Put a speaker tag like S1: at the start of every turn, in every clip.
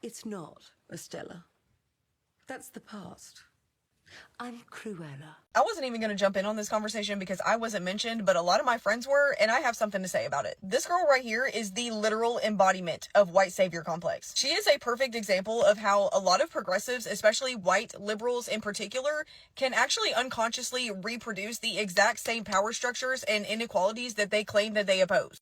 S1: It's not, Estella. That's the past. I'm Cruella.
S2: I wasn't even going to jump in on this conversation because I wasn't mentioned, but a lot of my friends were, and I have something to say about it. This girl right here is the literal embodiment of white savior complex. She is a perfect example of how a lot of progressives, especially white liberals in particular, can actually unconsciously reproduce the exact same power structures and inequalities that they claim that they oppose.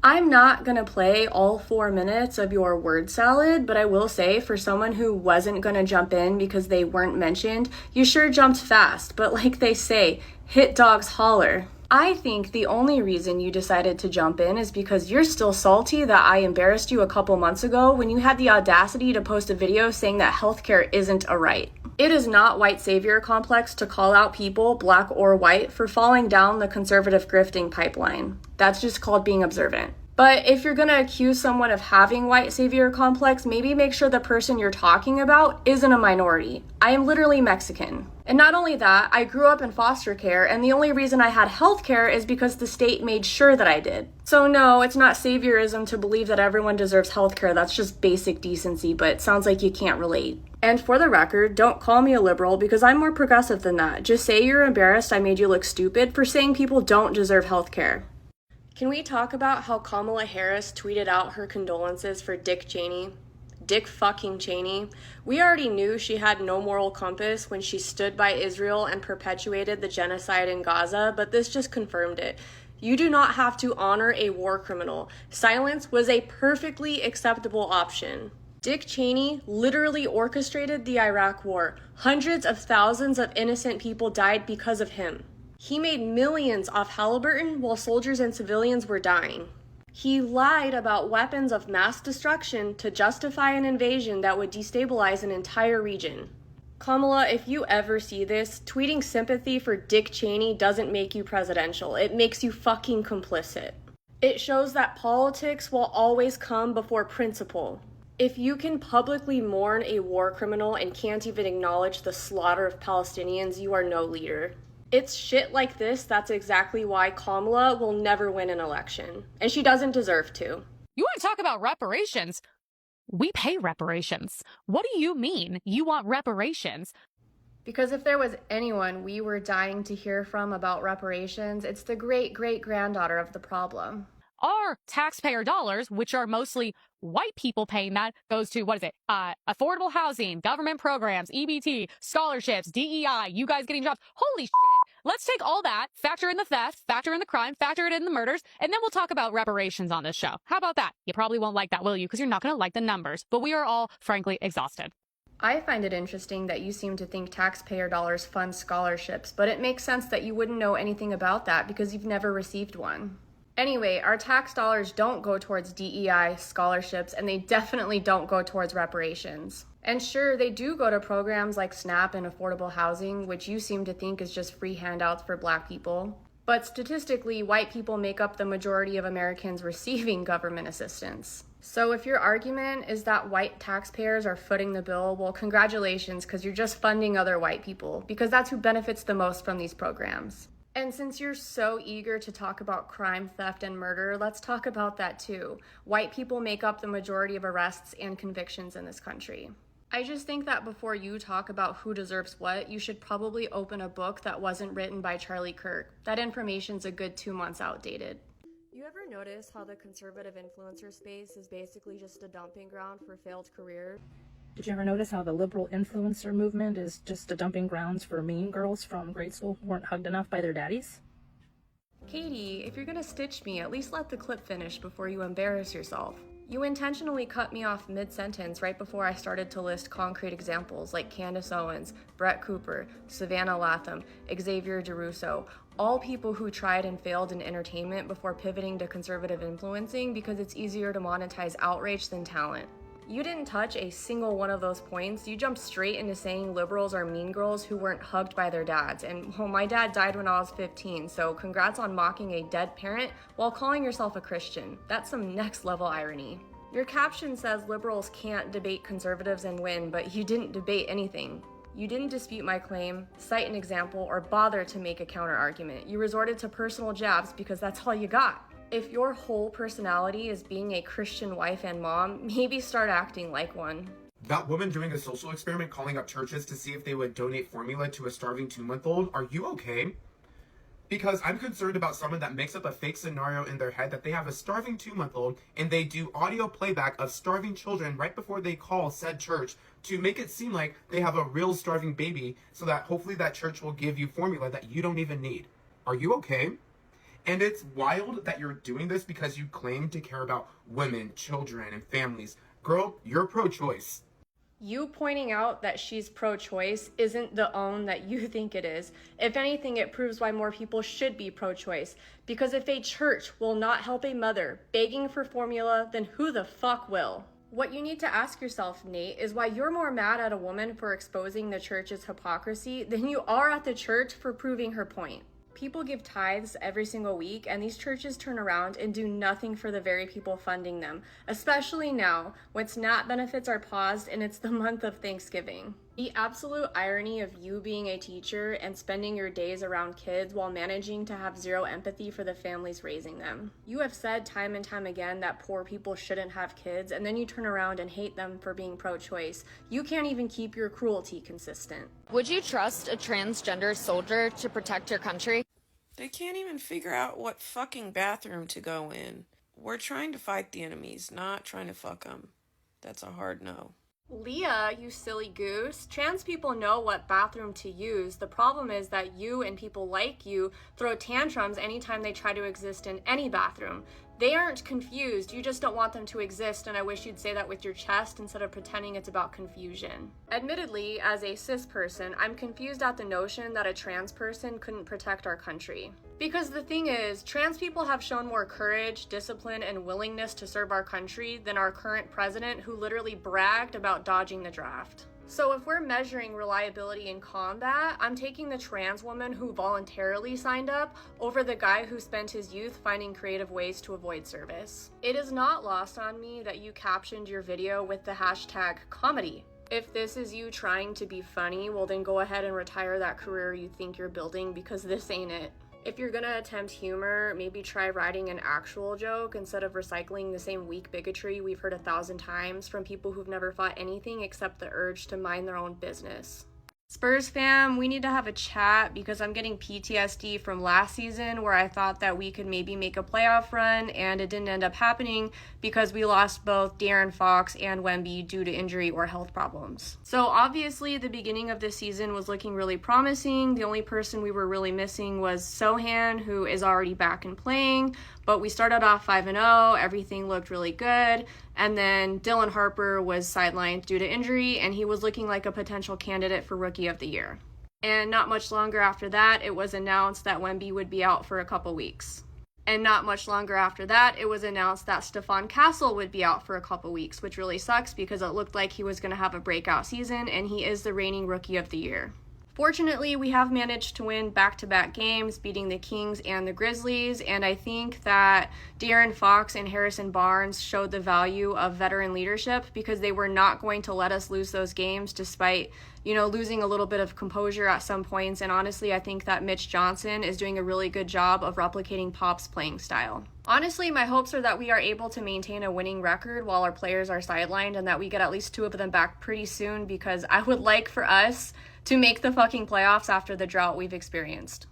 S3: I'm not gonna play all 4 minutes of your word salad, but I will say for someone who wasn't gonna jump in because they weren't mentioned, you sure jumped fast, but like they say, hit dogs holler. I think the only reason you decided to jump in is because you're still salty that I embarrassed you a couple months ago when you had the audacity to post a video saying that healthcare isn't a right. It is not white savior complex to call out people, black or white, for falling down the conservative grifting pipeline. That's just called being observant. But if you're gonna accuse someone of having white savior complex, maybe make sure the person you're talking about isn't a minority. I am literally Mexican. And not only that, I grew up in foster care, and the only reason I had health care is because the state made sure that I did. So no, it's not saviorism to believe that everyone deserves health care. That's just basic decency, but it sounds like you can't relate. And for the record, don't call me a liberal because I'm more progressive than that. Just say you're embarrassed I made you look stupid for saying people don't deserve health care. Can we talk about how Kamala Harris tweeted out her condolences for Dick Cheney? Dick fucking Cheney. We already knew she had no moral compass when she stood by Israel and perpetuated the genocide in Gaza, but this just confirmed it. You do not have to honor a war criminal. Silence was a perfectly acceptable option. Dick Cheney literally orchestrated the Iraq War. Hundreds of thousands of innocent people died because of him. He made millions off Halliburton while soldiers and civilians were dying. He lied about weapons of mass destruction to justify an invasion that would destabilize an entire region. Kamala, if you ever see this, tweeting sympathy for Dick Cheney doesn't make you presidential. It makes you fucking complicit. It shows that politics will always come before principle. If you can publicly mourn a war criminal and can't even acknowledge the slaughter of Palestinians, you are no leader. It's shit like this that's exactly why Kamala will never win an election. And she doesn't deserve to.
S4: You want to talk about reparations? We pay reparations. What do you mean you want reparations?
S3: Because if there was anyone we were dying to hear from about reparations, it's the great-great-granddaughter of the problem.
S4: Our taxpayer dollars, which are mostly white people paying that, goes to, affordable housing, government programs, EBT, scholarships, DEI, you guys getting jobs. Holy shit. Let's take all that, factor in the theft, factor in the crime, factor it in the murders, and then we'll talk about reparations on this show. How about that? You probably won't like that, will you? Because you're not going to like the numbers. But we are all, frankly, exhausted.
S3: I find it interesting that you seem to think taxpayer dollars fund scholarships, but it makes sense that you wouldn't know anything about that because you've never received one. Anyway, our tax dollars don't go towards DEI, scholarships, and they definitely don't go towards reparations. And sure, they do go to programs like SNAP and affordable housing, which you seem to think is just free handouts for black people. But statistically, white people make up the majority of Americans receiving government assistance. So if your argument is that white taxpayers are footing the bill, well, congratulations, because you're just funding other white people, because that's who benefits the most from these programs. And since you're so eager to talk about crime, theft, and murder, let's talk about that too. White people make up the majority of arrests and convictions in this country. I just think that before you talk about who deserves what, you should probably open a book that wasn't written by Charlie Kirk. That information's a good 2 months outdated. You ever notice how the conservative influencer space is basically just a dumping ground for failed careers?
S5: Did you ever notice how the liberal influencer movement is just a dumping grounds for mean girls from grade school who weren't hugged enough by their daddies?
S3: Katie, if you're gonna stitch me, at least let the clip finish before you embarrass yourself. You intentionally cut me off mid-sentence right before I started to list concrete examples like Candace Owens, Brett Cooper, Savannah Latham, Xavier DeRusso, all people who tried and failed in entertainment before pivoting to conservative influencing because it's easier to monetize outrage than talent. You didn't touch a single one of those points. You jumped straight into saying liberals are mean girls who weren't hugged by their dads. And well, my dad died when I was 15, so congrats on mocking a dead parent while calling yourself a Christian. That's some next level irony. Your caption says liberals can't debate conservatives and win, but you didn't debate anything. You didn't dispute my claim, cite an example, or bother to make a counter argument. You resorted to personal jabs because that's all you got. If your whole personality is being a Christian wife and mom, maybe start acting like one.
S6: That woman doing a social experiment calling up churches to see if they would donate formula to a starving 2-month-old, are you okay? Because I'm concerned about someone that makes up a fake scenario in their head that they have a starving 2-month-old and they do audio playback of starving children right before they call said church to make it seem like they have a real starving baby so that hopefully that church will give you formula that you don't even need. Are you okay? And it's wild that you're doing this because you claim to care about women, children, and families. Girl, you're pro-choice.
S3: You pointing out that she's pro-choice isn't the own that you think it is. If anything, it proves why more people should be pro-choice. Because if a church will not help a mother begging for formula, then who the fuck will? What you need to ask yourself, Nate, is why you're more mad at a woman for exposing the church's hypocrisy than you are at the church for proving her point. People give tithes every single week, and these churches turn around and do nothing for the very people funding them, especially now when SNAP benefits are paused and it's the month of Thanksgiving. The absolute irony of you being a teacher and spending your days around kids while managing to have zero empathy for the families raising them. You have said time and time again that poor people shouldn't have kids, and then you turn around and hate them for being pro-choice. You can't even keep your cruelty consistent.
S7: Would you trust a transgender soldier to protect your country?
S8: They can't even figure out what fucking bathroom to go in. We're trying to fight the enemies, not trying to fuck them. That's a hard no.
S3: Leah, you silly goose. Trans people know what bathroom to use. The problem is that you and people like you throw tantrums anytime they try to exist in any bathroom. They aren't confused, you just don't want them to exist, and I wish you'd say that with your chest instead of pretending it's about confusion. Admittedly, as a cis person, I'm confused at the notion that a trans person couldn't protect our country. Because the thing is, trans people have shown more courage, discipline, and willingness to serve our country than our current president, who literally bragged about dodging the draft. So if we're measuring reliability in combat, I'm taking the trans woman who voluntarily signed up over the guy who spent his youth finding creative ways to avoid service. It is not lost on me that you captioned your video with the hashtag comedy. If this is you trying to be funny, well then go ahead and retire that career you think you're building, because this ain't it. If you're gonna attempt humor, maybe try writing an actual joke instead of recycling the same weak bigotry we've heard 1,000 times from people who've never fought anything except the urge to mind their own business. Spurs fam, we need to have a chat because I'm getting PTSD from last season where I thought that we could maybe make a playoff run and it didn't end up happening because we lost both De'Aaron Fox and Wemby due to injury or health problems. So obviously the beginning of this season was looking really promising. The only person we were really missing was Sohan, who is already back and playing, but we started off 5-0, everything looked really good, and then Dylan Harper was sidelined due to injury, and he was looking like a potential candidate for Rookie of the Year. And not much longer after that, it was announced that Wemby would be out for a couple weeks. And not much longer after that, it was announced that Stephon Castle would be out for a couple weeks, which really sucks because it looked like he was going to have a breakout season, and he is the reigning Rookie of the Year. Fortunately, we have managed to win back-to-back games, beating the Kings and the Grizzlies, and I think that De'Aaron Fox and Harrison Barnes showed the value of veteran leadership because they were not going to let us lose those games despite, losing a little bit of composure at some points, and honestly, I think that Mitch Johnson is doing a really good job of replicating Pop's playing style. Honestly, my hopes are that we are able to maintain a winning record while our players are sidelined and that we get at least 2 of them back pretty soon because I would like for us to make the fucking playoffs after the drought we've experienced.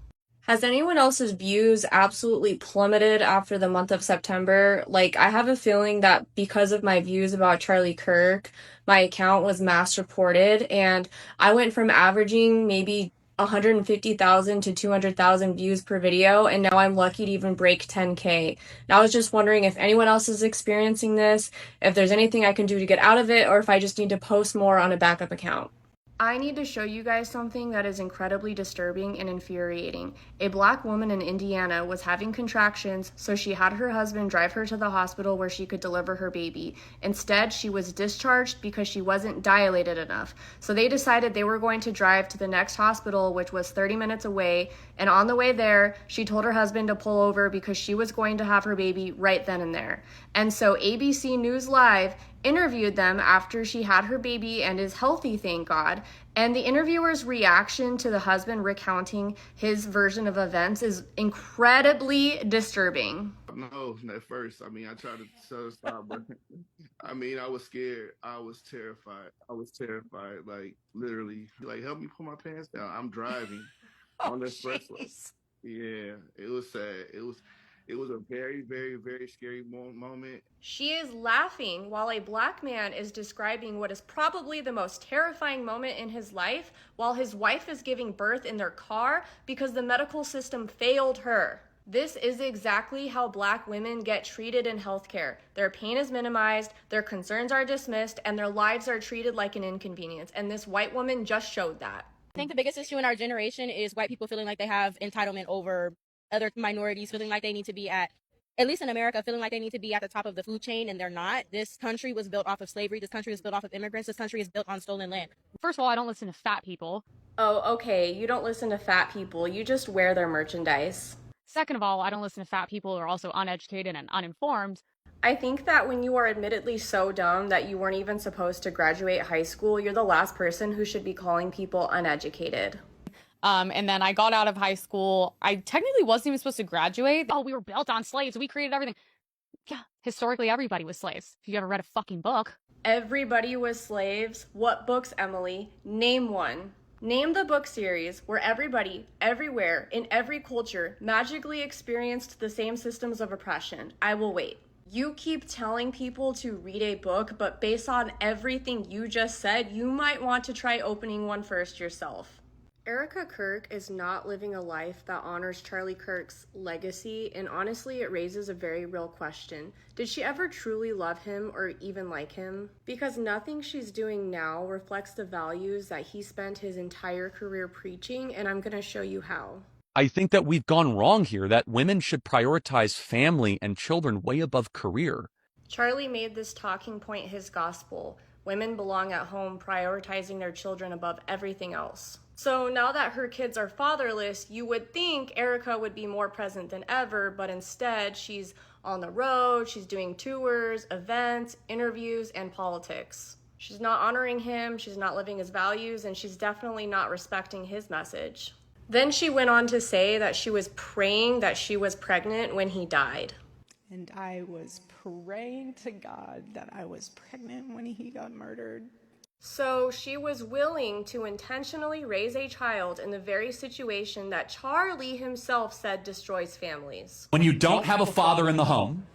S3: Has anyone else's views absolutely plummeted after the month of September? I have a feeling that because of my views about Charlie Kirk, my account was mass reported, and I went from averaging maybe 150,000 to 200,000 views per video, and now I'm lucky to even break 10K. And I was just wondering if anyone else is experiencing this, if there's anything I can do to get out of it, or if I just need to post more on a backup account. I need to show you guys something that is incredibly disturbing and infuriating. A black woman in Indiana was having contractions, so she had her husband drive her to the hospital where she could deliver her baby. Instead, she was discharged because she wasn't dilated enough. So they decided they were going to drive to the next hospital, which was 30 minutes away, and on the way there, she told her husband to pull over because she was going to have her baby right then and there. And so ABC News Live interviewed them after she had her baby and is healthy, thank God. And the interviewer's reaction to the husband recounting his version of events is incredibly disturbing.
S9: No, at first. I mean, I tried to tell her stop, but I mean, I was scared. I was terrified. I was terrified. Like literally, like help me put my pants down. I'm driving
S1: Oh,
S9: on the expressway.
S1: jeez.
S9: Yeah, it was sad. It was a very, very, very scary moment.
S3: She is laughing while a black man is describing what is probably the most terrifying moment in his life while his wife is giving birth in their car because the medical system failed her. This is exactly how black women get treated in healthcare. Their pain is minimized, their concerns are dismissed, and their lives are treated like an inconvenience. And this white woman just showed that.
S10: I think the biggest issue in our generation is white people feeling like they have entitlement over other minorities, feeling like they need to be at least in America, feeling like they need to be at the top of the food chain, and they're not. This country was built off of slavery. This country was built off of immigrants. This country is built on stolen land.
S4: First of all, I don't listen to fat people.
S3: Oh, okay, you don't listen to fat people, you just wear their merchandise.
S4: Second of all, I don't listen to fat people who are also uneducated and uninformed.
S3: I think that when you are admittedly so dumb that you weren't even supposed to graduate high school, you're the last person who should be calling people uneducated.
S4: And then I got out of high school. I technically wasn't even supposed to graduate. Oh, we were built on slaves. We created everything. Yeah, historically, everybody was slaves. If you ever read a fucking book.
S3: Everybody was slaves. What books, Emily? Name one. Name the book series where everybody, everywhere, in every culture, magically experienced the same systems of oppression. I will wait. You keep telling people to read a book, but based on everything you just said, you might want to try opening one first yourself. Erica Kirk is not living a life that honors Charlie Kirk's legacy, and honestly, it raises a very real question. Did she ever truly love him or even like him? Because nothing she's doing now reflects the values that he spent his entire career preaching, and I'm going to show you how.
S11: I think that we've gone wrong here, that women should prioritize family and children way above career.
S3: Charlie made this talking point his gospel. Women belong at home, prioritizing their children above everything else. So now that her kids are fatherless, you would think Erica would be more present than ever, but instead she's on the road, she's doing tours, events, interviews, and politics. She's not honoring him, she's not living his values, and she's definitely not respecting his message. Then she went on to say that she was praying that she was pregnant when he died.
S12: And I was praying to God that I was pregnant when he got murdered.
S3: So she was willing to intentionally raise a child in the very situation that Charlie himself said destroys families.
S11: When you don't have a father in the home,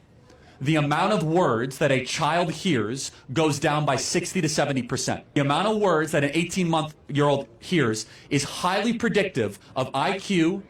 S11: the amount of words that a child hears goes down by 60 to 70%. The amount of words that an 18-month-old hears is highly predictive of IQ,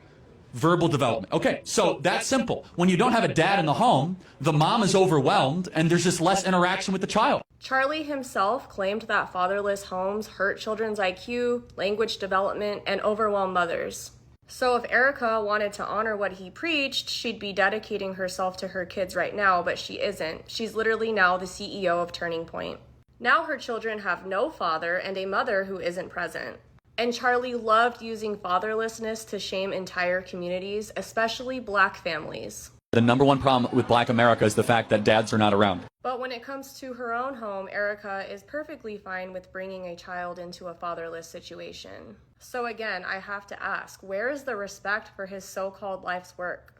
S11: verbal development. Okay, so that's simple. When you don't have a dad in the home, the mom is overwhelmed and there's just less interaction with the child.
S3: Charlie himself claimed that fatherless homes hurt children's IQ, language development, and overwhelm mothers. So if Erica wanted to honor what he preached, she'd be dedicating herself to her kids right now, but she isn't. She's literally now the CEO of Turning Point. Now her children have no father and a mother who isn't present. And Charlie loved using fatherlessness to shame entire communities, especially black families.
S11: The number one problem with Black America is the fact that dads are not around.
S3: But when it comes to her own home, Erica is perfectly fine with bringing a child into a fatherless situation. So again, I have to ask, where is the respect for his so-called life's work?